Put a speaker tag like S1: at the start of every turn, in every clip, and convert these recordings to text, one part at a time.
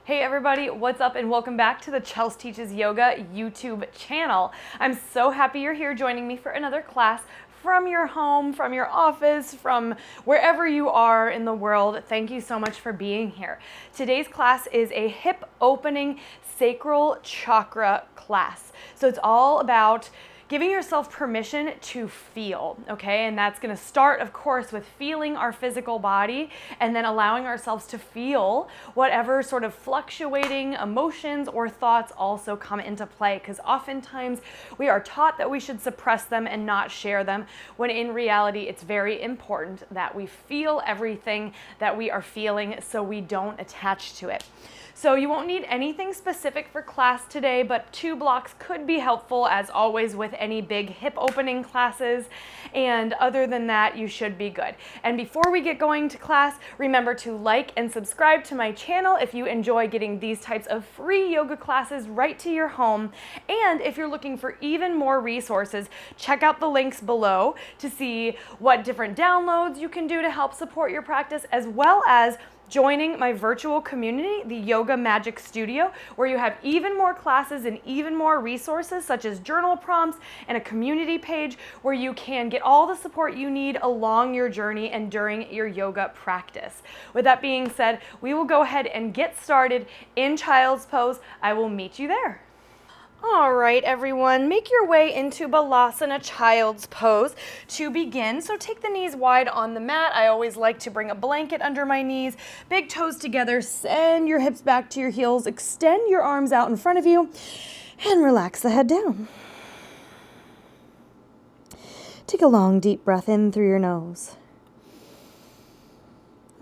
S1: Hey everybody, what's up and welcome back to the Chels Teaches Yoga YouTube channel. I'm so happy you're here joining me for another class from your home, from your office, from wherever you are in the world. Thank you so much for being here. Today's class is a hip opening sacral chakra class. So it's all about giving yourself permission to feel, okay? And that's gonna start, of course, with feeling our physical body and then allowing ourselves to feel whatever sort of fluctuating emotions or thoughts also come into play, because oftentimes we are taught that we should suppress them and not share them, when in reality, it's very important that we feel everything that we are feeling so we don't attach to it. So you won't need anything specific for class today, but 2 blocks could be helpful as always with any big hip opening classes. And other than that, you should be good. And before we get going to class, remember to like and subscribe to my channel if you enjoy getting these types of free yoga classes right to your home. And if you're looking for even more resources, check out the links below to see what different downloads you can do to help support your practice, as well as joining my virtual community, the Yoga Magick Studio, where you have even more classes and even more resources such as journal prompts and a community page where you can get all the support you need along your journey and during your yoga practice. With that being said, we will go ahead and get started in child's pose. I will meet you there. All right, everyone, make your way into Balasana, child's pose to begin. So take the knees wide on the mat. I always like to bring a blanket under my knees, big toes together, send your hips back to your heels, extend your arms out in front of you, and relax the head down. Take a long, deep breath in through your nose.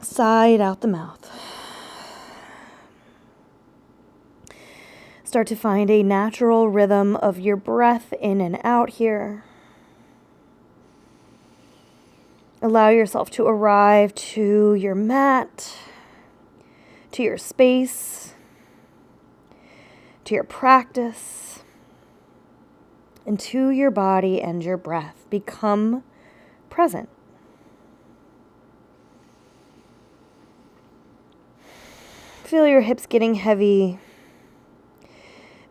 S1: Sigh out the mouth. Start to find a natural rhythm of your breath in and out here. Allow yourself to arrive to your mat, to your space, to your practice, and to your body and your breath. Become present. Feel your hips getting heavy.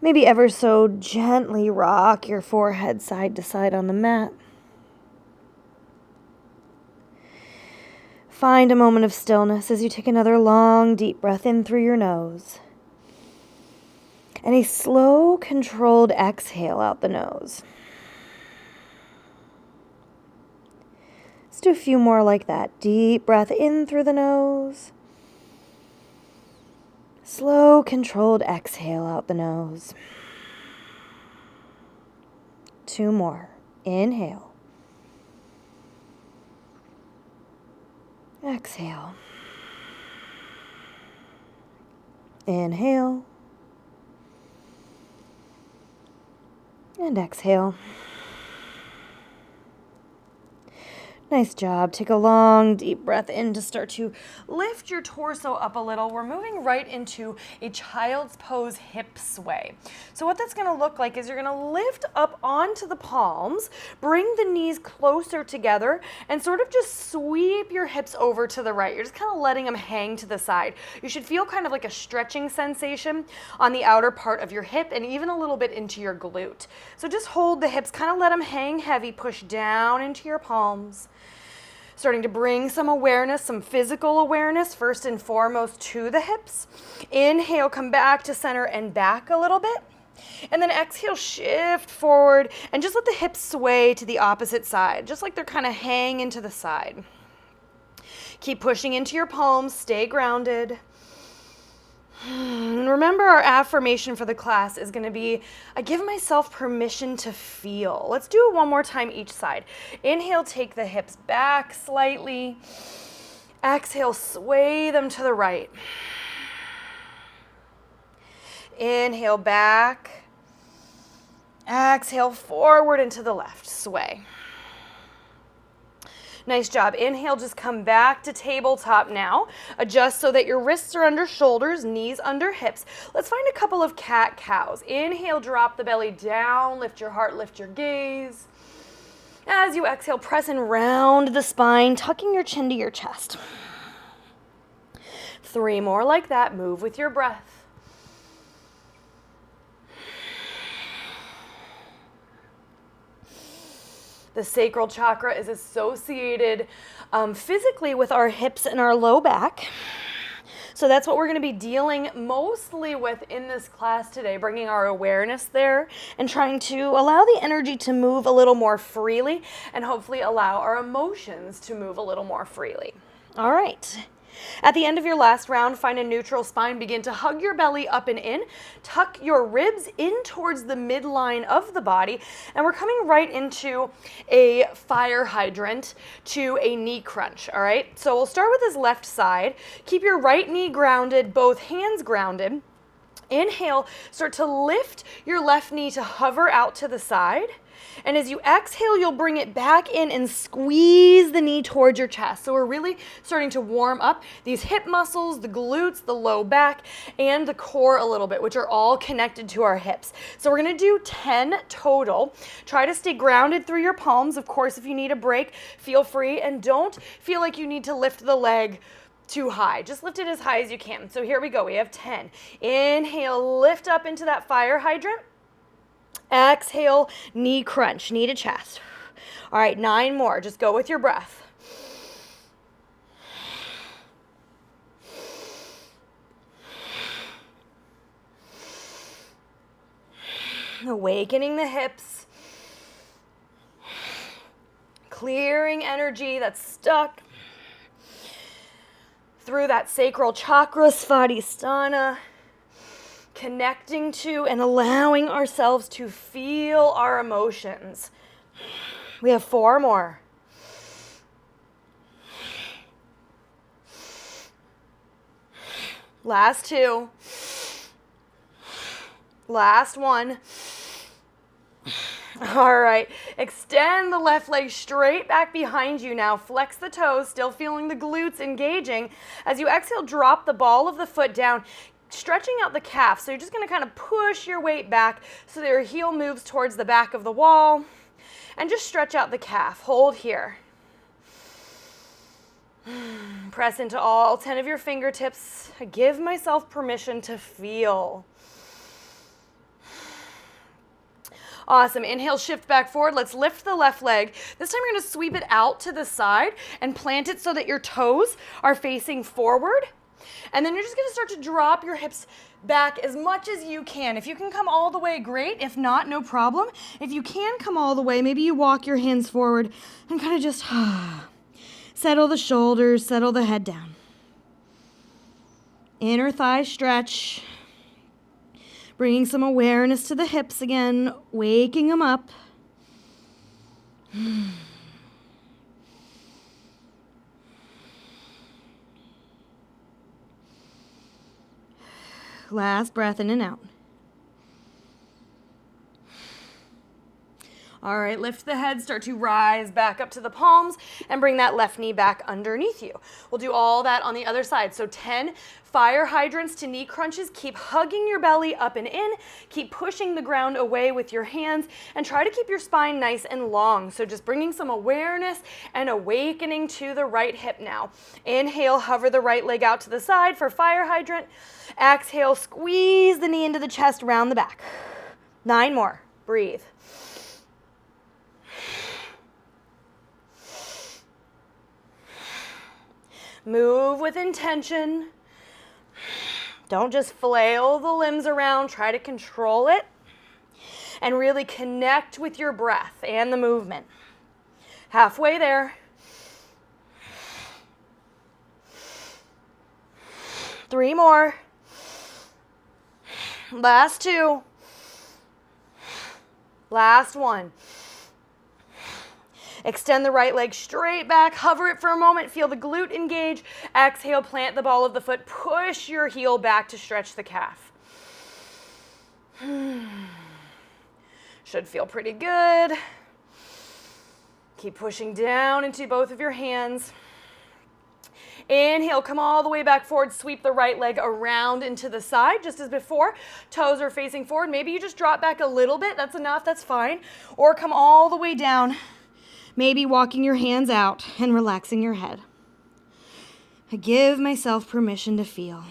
S1: Maybe ever so gently rock your forehead side to side on the mat. Find a moment of stillness as you take another long, deep breath in through your nose. And a slow, controlled exhale out the nose. Let's do a few more like that. Deep breath in through the nose. Slow, controlled exhale out the nose. 2 more. Inhale. Exhale. Inhale. And exhale. Nice job. Take a long, deep breath in to start to lift your torso up a little. We're moving right into a child's pose hip sway. So what that's going to look like is you're going to lift up onto the palms, bring the knees closer together, and sort of just sweep your hips over to the right. You're just kind of letting them hang to the side. You should feel kind of like a stretching sensation on the outer part of your hip and even a little bit into your glute. So just hold the hips, kind of let them hang heavy, push down into your palms. Starting to bring some awareness, some physical awareness, first and foremost to the hips. Inhale, come back to center and back a little bit. And then exhale, shift forward and just let the hips sway to the opposite side, just like they're kind of hanging to the side. Keep pushing into your palms, stay grounded. And remember, our affirmation for the class is going to be, I give myself permission to feel. Let's do it one more time each side. Inhale, take the hips back slightly. Exhale, sway them to the right. Inhale, back. Exhale, forward and to the left. Sway. Nice job. Inhale, just come back to tabletop now. Adjust so that your wrists are under shoulders, knees under hips. Let's find a couple of cat-cows. Inhale, drop the belly down, lift your heart, lift your gaze. As you exhale, press and round the spine, tucking your chin to your chest. 3 more like that. Move with your breath. The sacral chakra is associated physically with our hips and our low back. So that's what we're going to be dealing mostly with in this class today, bringing our awareness there and trying to allow the energy to move a little more freely and hopefully allow our emotions to move a little more freely. All right. At the end of your last round, find a neutral spine. Begin to hug your belly up and in. Tuck your ribs in towards the midline of the body. And we're coming right into a fire hydrant to a knee crunch, all right? So we'll start with this left side. Keep your right knee grounded, both hands grounded. Inhale, start to lift your left knee to hover out to the side. And as you exhale, you'll bring it back in and squeeze the knee towards your chest. So we're really starting to warm up these hip muscles, the glutes, the low back, and the core a little bit, which are all connected to our hips. So we're gonna do 10 total. Try to stay grounded through your palms. Of course, if you need a break, feel free, and don't feel like you need to lift the leg too high. Just lift it as high as you can. So here we go, we have 10. Inhale, lift up into that fire hydrant. Exhale, knee crunch, knee to chest. All right, 9 more. Just go with your breath. Awakening the hips. Clearing energy that's stuck through that sacral chakra, svadhisthana. Connecting to and allowing ourselves to feel our emotions. We have 4 more. Last 2. Last 1. All right, extend the left leg straight back behind you now. Flex the toes, still feeling the glutes engaging. As you exhale, drop the ball of the foot down, stretching out the calf. So you're just going to kind of push your weight back so that your heel moves towards the back of the wall. And just stretch out the calf. Hold here. Press into all 10 of your fingertips. I give myself permission to feel. Awesome. Inhale, shift back forward. Let's lift the left leg. This time you're going to sweep it out to the side and plant it so that your toes are facing forward. And then you're just going to start to drop your hips back as much as you can. If you can come all the way, great. If not, no problem. If you can come all the way, maybe you walk your hands forward and kind of just settle the shoulders, settle the head down. Inner thigh stretch. Bringing some awareness to the hips again, waking them up. Last breath in and out. All right, lift the head, start to rise back up to the palms and bring that left knee back underneath you. We'll do all that on the other side. So 10 fire hydrants to knee crunches. Keep hugging your belly up and in. Keep pushing the ground away with your hands and try to keep your spine nice and long. So just bringing some awareness and awakening to the right hip now. Inhale, hover the right leg out to the side for fire hydrant. Exhale, squeeze the knee into the chest, round the back. 9 more. Breathe. Move with intention. Don't just flail the limbs around. Try to control it and really connect with your breath and the movement. Halfway there. 3 more. Last 2. Last 1. Extend the right leg straight back, hover it for a moment, feel the glute engage. Exhale, plant the ball of the foot, push your heel back to stretch the calf. Should feel pretty good. Keep pushing down into both of your hands. Inhale, come all the way back forward, sweep the right leg around into the side, just as before. Toes are facing forward. Maybe you just drop back a little bit, that's enough, that's fine. Or come all the way down. Maybe walking your hands out and relaxing your head. I give myself permission to feel.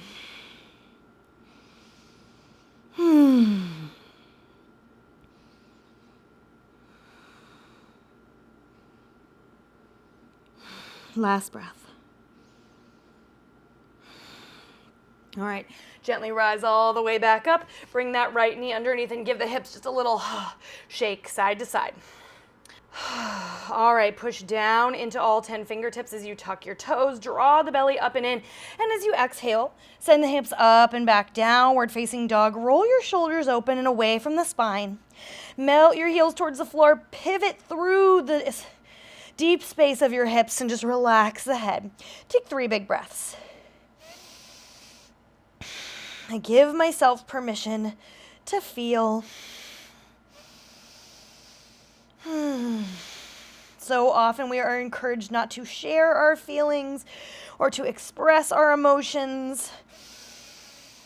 S1: Last breath. All right, gently rise all the way back up. Bring that right knee underneath and give the hips just a little shake side to side. All right, push down into all 10 fingertips as you tuck your toes, draw the belly up and in, and as you exhale, send the hips up and back, downward facing dog. Roll your shoulders open and away from the spine. Melt your heels towards the floor, pivot through the deep space of your hips and just relax the head. Take 3 big breaths. I give myself permission to feel. So often we are encouraged not to share our feelings or to express our emotions.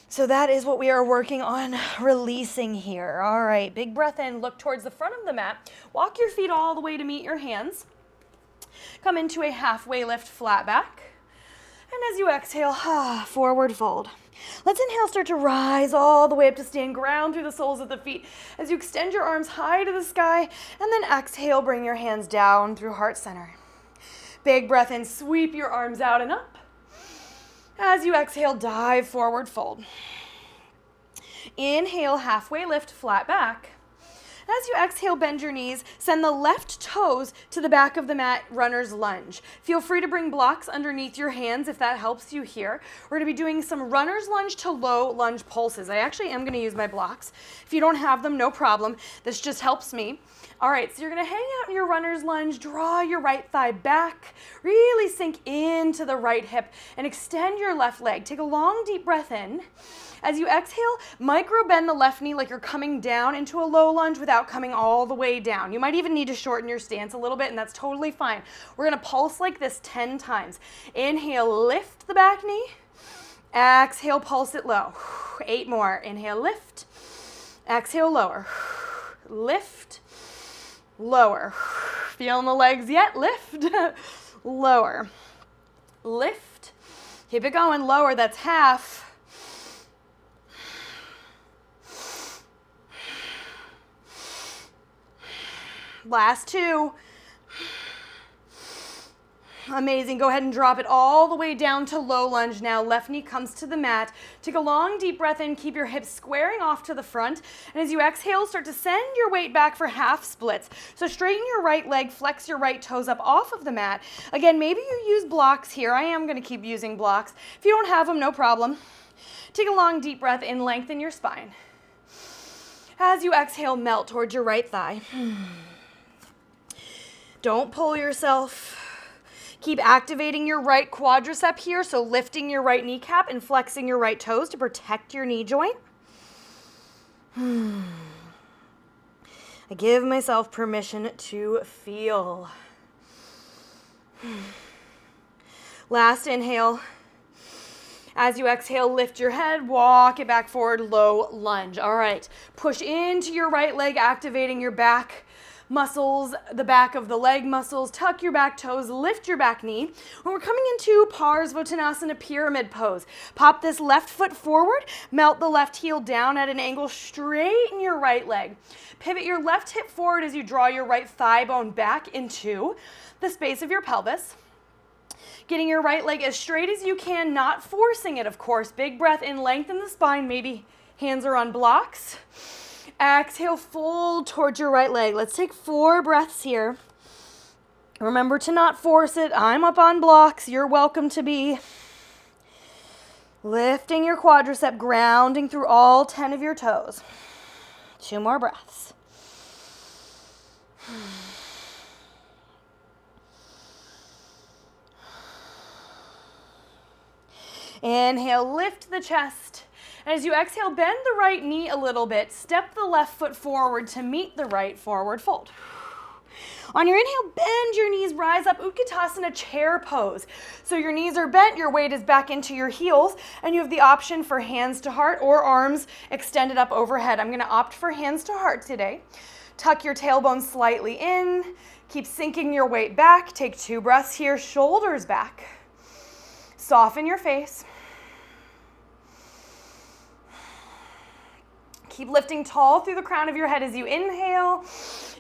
S1: So that is what we are working on releasing here. All right, big breath in, look towards the front of the mat. Walk your feet all the way to meet your hands. Come into a halfway lift, flat back. And as you exhale, forward fold. Let's inhale, start to rise all the way up to stand, ground through the soles of the feet as you extend your arms high to the sky, and then exhale, bring your hands down through heart center. Big breath in, sweep your arms out and up. As you exhale, dive forward fold. Inhale, halfway lift, flat back. As you exhale, bend your knees, send the left toes to the back of the mat, runner's lunge. Feel free to bring blocks underneath your hands if that helps you here. We're going to be doing some runner's lunge to low lunge pulses. I actually am going to use my blocks. If you don't have them, no problem. This just helps me. All right, so you're going to hang out in your runner's lunge, draw your right thigh back, really sink into the right hip, and extend your left leg. Take a long, deep breath in. As you exhale, micro bend the left knee like you're coming down into a low lunge without coming all the way down. You might even need to shorten your stance a little bit, and that's totally fine. We're going to pulse like this 10 times. Inhale, lift the back knee. Exhale, pulse it low. 8 more. Inhale, lift. Exhale, lower. Lift. Lower. Feeling the legs yet? Lift. Lower. Lift. Keep it going. Lower. That's half. Last 2. Amazing. Go ahead and drop it all the way down to low lunge now. Left knee comes to the mat. Take a long, deep breath in. Keep your hips squaring off to the front. And as you exhale, start to send your weight back for half splits. So straighten your right leg, flex your right toes up off of the mat. Again, maybe you use blocks here. I am going to keep using blocks. If you don't have them, no problem. Take a long, deep breath in. Lengthen your spine. As you exhale, melt towards your right thigh. Don't pull yourself. Keep activating your right quadricep here, so lifting your right kneecap and flexing your right toes to protect your knee joint. I give myself permission to feel. Last inhale. As you exhale, lift your head, walk it back forward, low lunge. All right, push into your right leg, activating your back muscles, the back of the leg muscles. Tuck your back toes, lift your back knee. When we're coming into Parsvottanasana pyramid pose, pop this left foot forward, melt the left heel down at an angle, straighten your right leg. Pivot your left hip forward as you draw your right thigh bone back into the space of your pelvis. Getting your right leg as straight as you can, not forcing it, of course. Big breath in, lengthen the spine, maybe hands are on blocks. Exhale, fold towards your right leg. Let's take 4 breaths here. Remember to not force it. I'm up on blocks. You're welcome to be. Lifting your quadricep, grounding through all 10 of your toes. 2 more breaths. Inhale, lift the chest. And as you exhale, bend the right knee a little bit. Step the left foot forward to meet the right, forward fold. On your inhale, bend your knees, rise up, Utkatasana chair pose. So your knees are bent, your weight is back into your heels, and you have the option for hands to heart or arms extended up overhead. I'm gonna opt for hands to heart today. Tuck your tailbone slightly in, keep sinking your weight back. Take 2 breaths here, shoulders back. Soften your face. Keep lifting tall through the crown of your head as you inhale,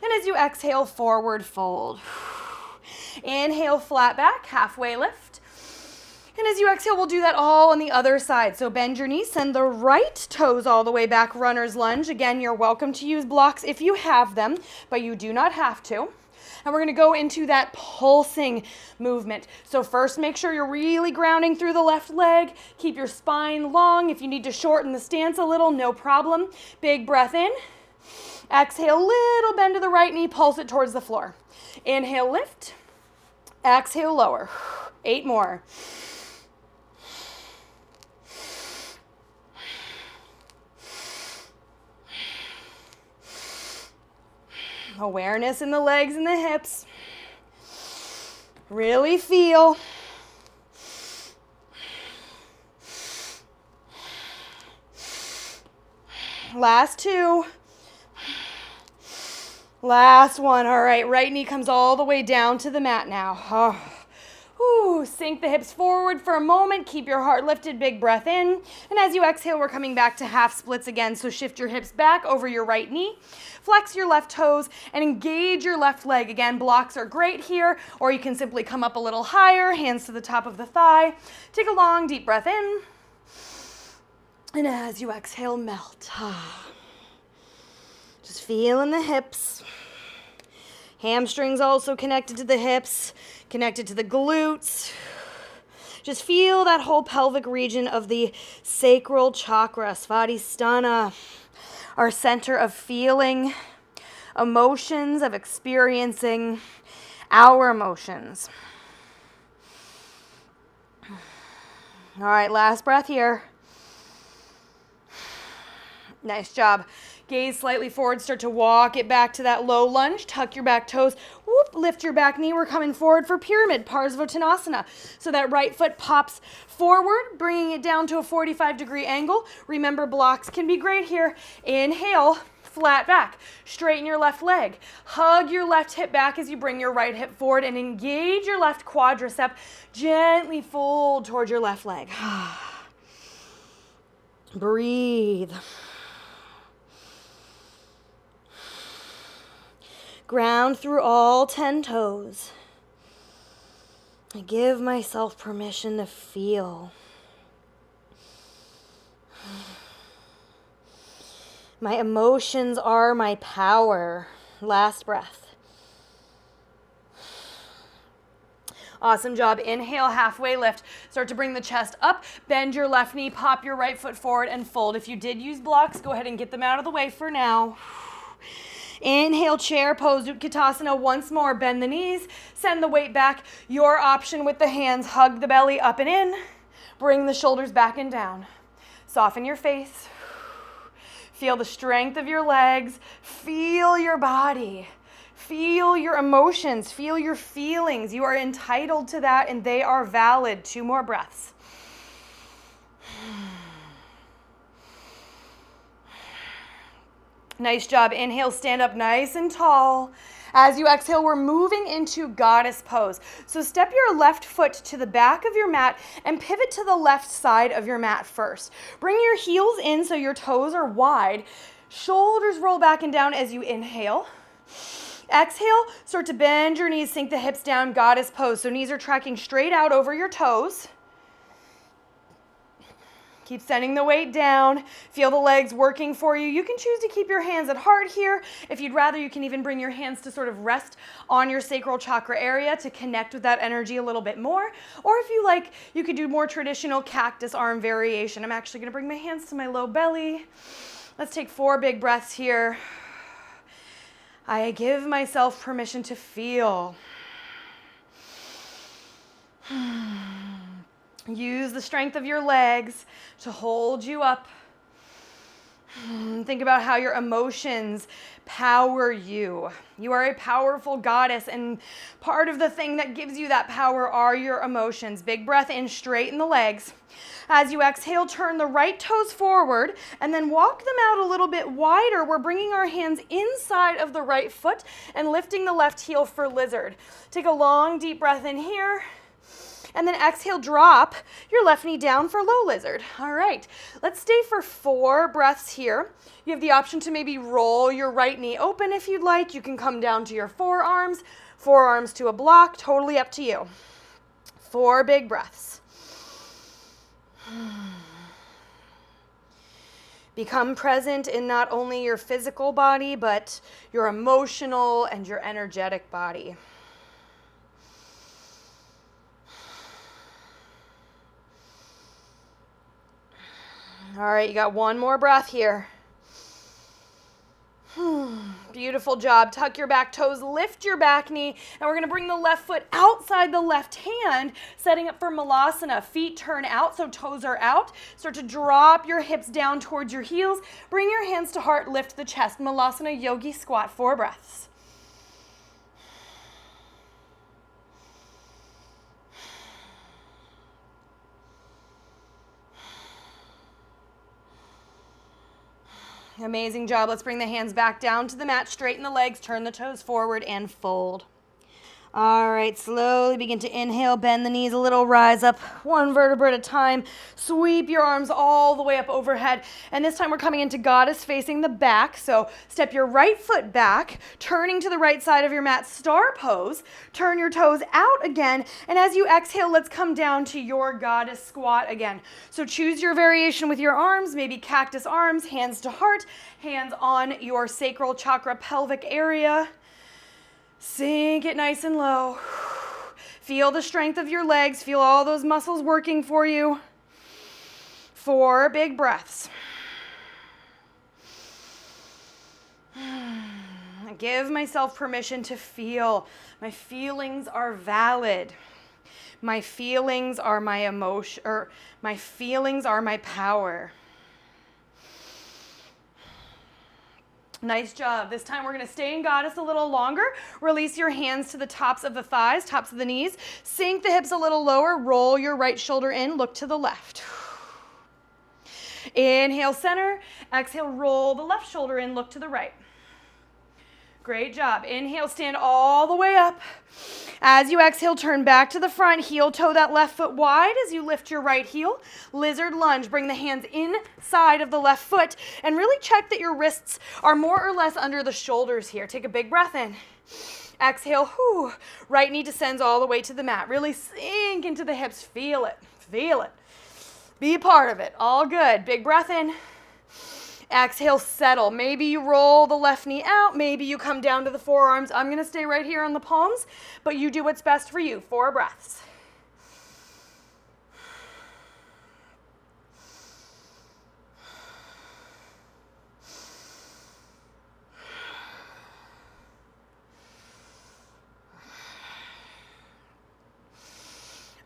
S1: and as you exhale, forward fold. Inhale, flat back, halfway lift. And as you exhale, we'll do that all on the other side. So bend your knees, send the right toes all the way back, runner's lunge. Again, you're welcome to use blocks if you have them, but you do not have to. And we're gonna go into that pulsing movement. So first, make sure you're really grounding through the left leg. Keep your spine long. If you need to shorten the stance a little, no problem. Big breath in. Exhale, little bend to the right knee, pulse it towards the floor. Inhale, lift. Exhale, lower. 8 more. Awareness in the legs and the hips. Really feel. Last 2. Last 1. All right, right knee comes all the way down to the mat now. Oh. Ooh, sink the hips forward for a moment. Keep your heart lifted. Big breath in. And as you exhale, we're coming back to half splits again. So shift your hips back over your right knee. Flex your left toes and engage your left leg. Again, blocks are great here, or you can simply come up a little higher, hands to the top of the thigh. Take a long, deep breath in. And as you exhale, melt. Just feeling the hips. Hamstrings also connected to the hips, connected to the glutes. Just feel that whole pelvic region of the sacral chakra, Svadhisthana, our center of feeling, emotions, of experiencing our emotions. All right, last breath here. Nice job. Gaze slightly forward, start to walk it back to that low lunge. Tuck your back toes, whoop, lift your back knee. We're coming forward for pyramid, Parsvottanasana. So that right foot pops forward, bringing it down to a 45-degree angle. Remember, blocks can be great here. Inhale, flat back. Straighten your left leg. Hug your left hip back as you bring your right hip forward and engage your left quadricep. Gently fold towards your left leg. Breathe. Ground through all 10 toes. I give myself permission to feel. My emotions are my power. Last breath. Awesome job. Inhale, halfway lift. Start to bring the chest up. Bend your left knee, pop your right foot forward and fold. If you did use blocks, go ahead and get them out of the way for now. Inhale, chair pose, Utkatasana. Once more, bend the knees, send the weight back. Your option with the hands, hug the belly up and in. Bring the shoulders back and down. Soften your face. Feel the strength of your legs. Feel your body. Feel your emotions. Feel your feelings. You are entitled to that and they are valid. 2 more breaths. Nice job. Inhale, stand up nice and tall. As you exhale, we're moving into goddess pose. So step your left foot to the back of your mat and pivot to the left side of your mat first. Bring your heels in so your toes are wide. Shoulders roll back and down as you inhale. Exhale, start to bend your knees, sink the hips down, goddess pose. So knees are tracking straight out over your toes. Keep sending the weight down. Feel the legs working for you. You can choose to keep your hands at heart here. If you'd rather, you can even bring your hands to sort of rest on your sacral chakra area to connect with that energy a little bit more. Or if you like, you could do more traditional cactus arm variation. I'm actually going to bring my hands to my low belly. Let's take 4 big breaths here. I give myself permission to feel. Use the strength of your legs to hold you up. Think about how your emotions power you. You are a powerful goddess, and part of the thing that gives you that power are your emotions. Big breath in, straighten the legs. As you exhale, turn the right toes forward and then walk them out a little bit wider. We're bringing our hands inside of the right foot and lifting the left heel for lizard. Take a long, deep breath in here. And then exhale, drop your left knee down for low lizard. All right, let's stay for 4 breaths here. You have the option to maybe roll your right knee open if you'd like. You can come down to your forearms, forearms to a block, totally up to you. 4 big breaths. Become present in not only your physical body, but your emotional and your energetic body. All right, you got one more breath here. Beautiful job. Tuck your back toes, lift your back knee, and we're going to bring the left foot outside the left hand, setting up for Malasana. Feet turn out, so toes are out. Start to drop your hips down towards your heels. Bring your hands to heart, lift the chest. Malasana Yogi Squat, 4 breaths. Amazing job. Let's bring the hands back down to the mat, straighten the legs, turn the toes forward, and fold. All right, slowly begin to inhale, bend the knees a little, rise up 1 vertebra at a time. Sweep your arms all the way up overhead. And this time we're coming into goddess facing the back. So step your right foot back, turning to the right side of your mat, star pose. Turn your toes out again. And as you exhale, let's come down to your goddess squat again. So choose your variation with your arms, maybe cactus arms, hands to heart, hands on your sacral chakra pelvic area. Sink it nice and low. Feel the strength of your legs. Feel all those muscles working for you. 4 big breaths. I give myself permission to feel. My feelings are valid. My feelings are my emotion, or my feelings are my power. Nice job. This time we're going to stay in goddess a little longer. Release your hands to the tops of the thighs, tops of the knees. Sink the hips a little lower. Roll your right shoulder in. Look to the left. Inhale, center. Exhale, roll the left shoulder in. Look to the right. Great job. Inhale, stand all the way up. As you exhale, turn back to the front. Heel toe that left foot wide as you lift your right heel. Lizard lunge. Bring the hands inside of the left foot and really check that your wrists are more or less under the shoulders here. Take a big breath in. Exhale. Whew. Right knee descends all the way to the mat. Really sink into the hips. Feel it. Feel it. Be a part of it. All good. Big breath in. Exhale, settle. Maybe you roll the left knee out. Maybe you come down to the forearms. I'm going to stay right here on the palms, but you do what's best for you. 4 breaths.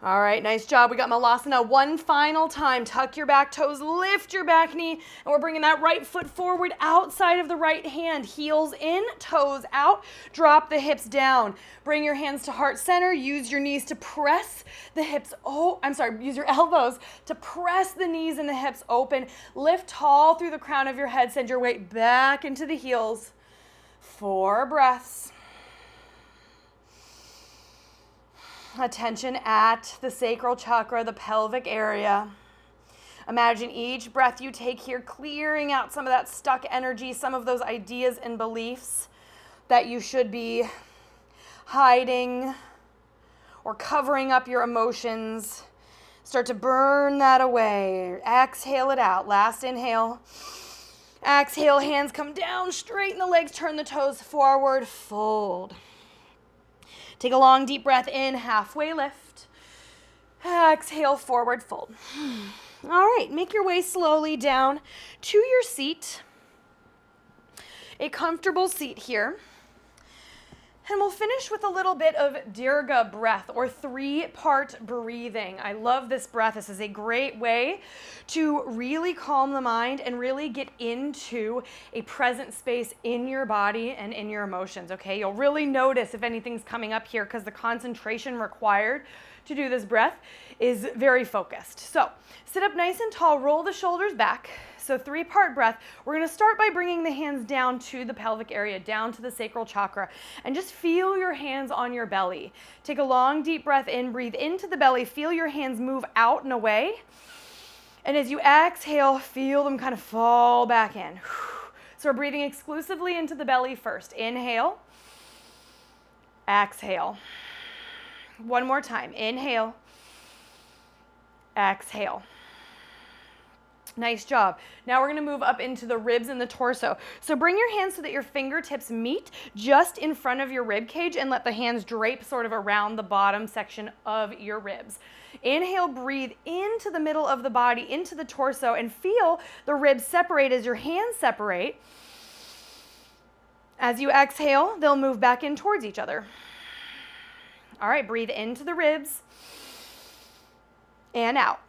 S1: All right, nice job. We got Malasana one final time. Tuck your back toes, lift your back knee, and we're bringing that right foot forward outside of the right hand. Heels in, toes out. Drop the hips down. Bring your hands to heart center. Use your knees to press the hips. Use your elbows to press the knees and the hips open. Lift tall through the crown of your head. Send your weight back into the heels. 4 breaths. Attention at the sacral chakra, the pelvic area. Imagine each breath you take here clearing out some of that stuck energy, some of those ideas and beliefs that you should be hiding or covering up your emotions. Start to burn that away. Exhale it out. Last inhale. Exhale, hands come down, straighten the legs, turn the toes forward, fold. Take a long, deep breath in, halfway lift. Exhale, forward fold. All right, make your way slowly down to your seat. A comfortable seat here. And we'll finish with a little bit of Dirga breath, or 3-part breathing. I love this breath. This is a great way to really calm the mind and really get into a present space in your body and in your emotions, okay? You'll really notice if anything's coming up here because the concentration required to do this breath is very focused. So sit up nice and tall, roll the shoulders back. So 3-part breath. We're going to start by bringing the hands down to the pelvic area, down to the sacral chakra, and just feel your hands on your belly. Take a long, deep breath in, breathe into the belly, feel your hands move out and away. And as you exhale, feel them kind of fall back in. So we're breathing exclusively into the belly first. Inhale. exhale. One more time. Inhale, exhale. Nice job. Now we're going to move up into the ribs and the torso. So bring your hands so that your fingertips meet just in front of your rib cage and let the hands drape sort of around the bottom section of your ribs. Inhale, breathe into the middle of the body, into the torso, and feel the ribs separate as your hands separate. As you exhale, they'll move back in towards each other. All right, breathe into the ribs and out.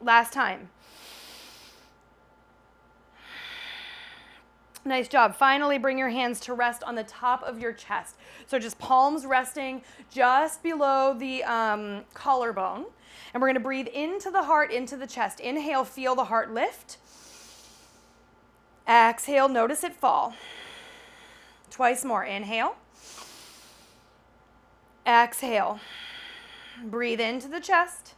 S1: Last time. Nice job. Finally, bring your hands to rest on the top of your chest. So just palms resting just below the collarbone. And we're going to breathe into the heart, into the chest. Inhale, feel the heart lift. Exhale, notice it fall. Twice more. Inhale. Exhale. Breathe into the chest.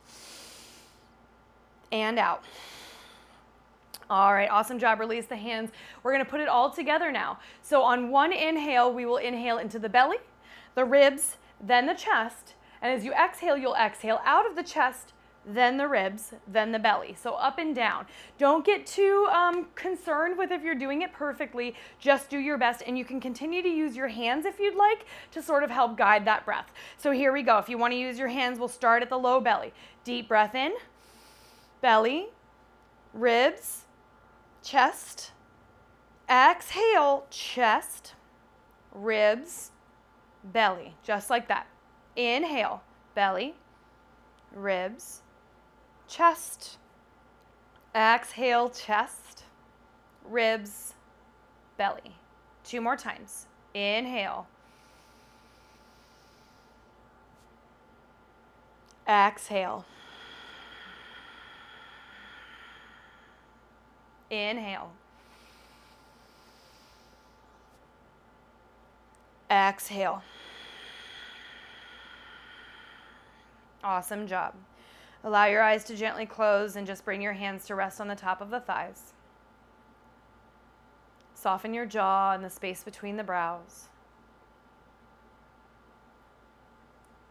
S1: And out. All right, awesome job. Release the hands. We're going to put it all together now. So on one inhale, we will inhale into the belly, the ribs, then the chest. And as you exhale, you'll exhale out of the chest, then the ribs, then the belly. So up and down. Don't get too concerned with if you're doing it perfectly. Just do your best, and you can continue to use your hands if you'd like to sort of help guide that breath. So here we go. If you want to use your hands, we'll start at the low belly. Deep breath in. Belly, ribs, chest. Exhale, chest, ribs, belly. Just like that. Inhale, belly, ribs, chest. Exhale, chest, ribs, belly. 2 more times. Inhale. Exhale. Inhale. Exhale. Awesome job. Allow your eyes to gently close and just bring your hands to rest on the top of the thighs. Soften your jaw and the space between the brows.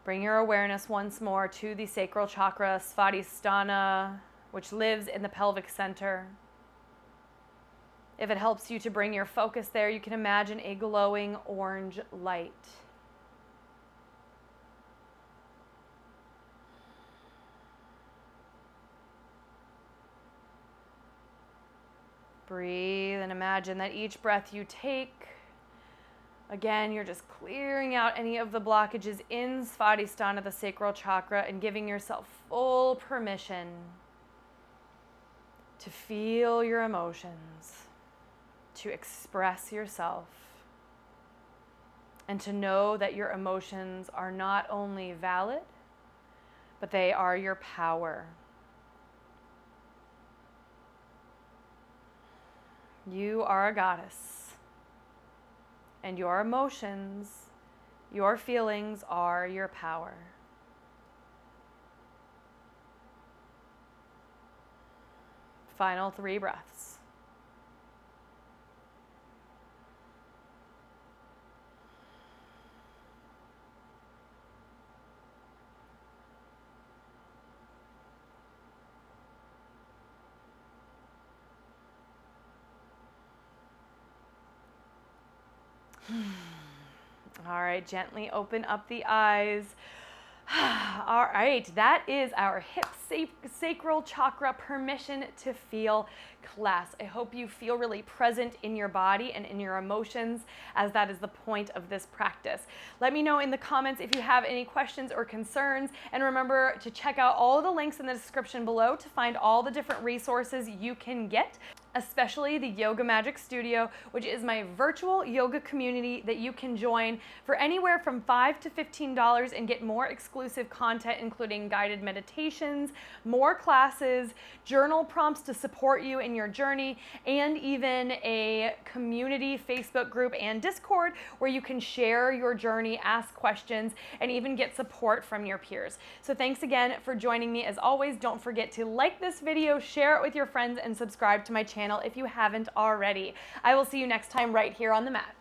S1: Bring your awareness once more to the sacral chakra, Svadhisthana, which lives in the pelvic center. If it helps you to bring your focus there, you can imagine a glowing orange light. Breathe and imagine that each breath you take, again, you're just clearing out any of the blockages in Svadhisthana, the sacral chakra, and giving yourself full permission to feel your emotions, to express yourself, and to know that your emotions are not only valid, but they are your power. You are a goddess, and your emotions, your feelings are your power. Final 3 breaths. All right, gently open up the eyes. All right, that is our hip sacral chakra permission to feel class. I hope you feel really present in your body and in your emotions, as that is the point of this practice. Let me know in the comments if you have any questions or concerns, and remember to check out all the links in the description below to find all the different resources you can get, especially the Yoga Magic Studio, which is my virtual yoga community that you can join for anywhere from $5 to $15 and get more exclusive content, including guided meditations, more classes, journal prompts to support you in your journey, and even a community Facebook group and Discord where you can share your journey, ask questions, and even get support from your peers. So thanks again for joining me. As always, don't forget to like this video, share it with your friends, and subscribe to my channel if you haven't already. I will see you next time right here on the mat.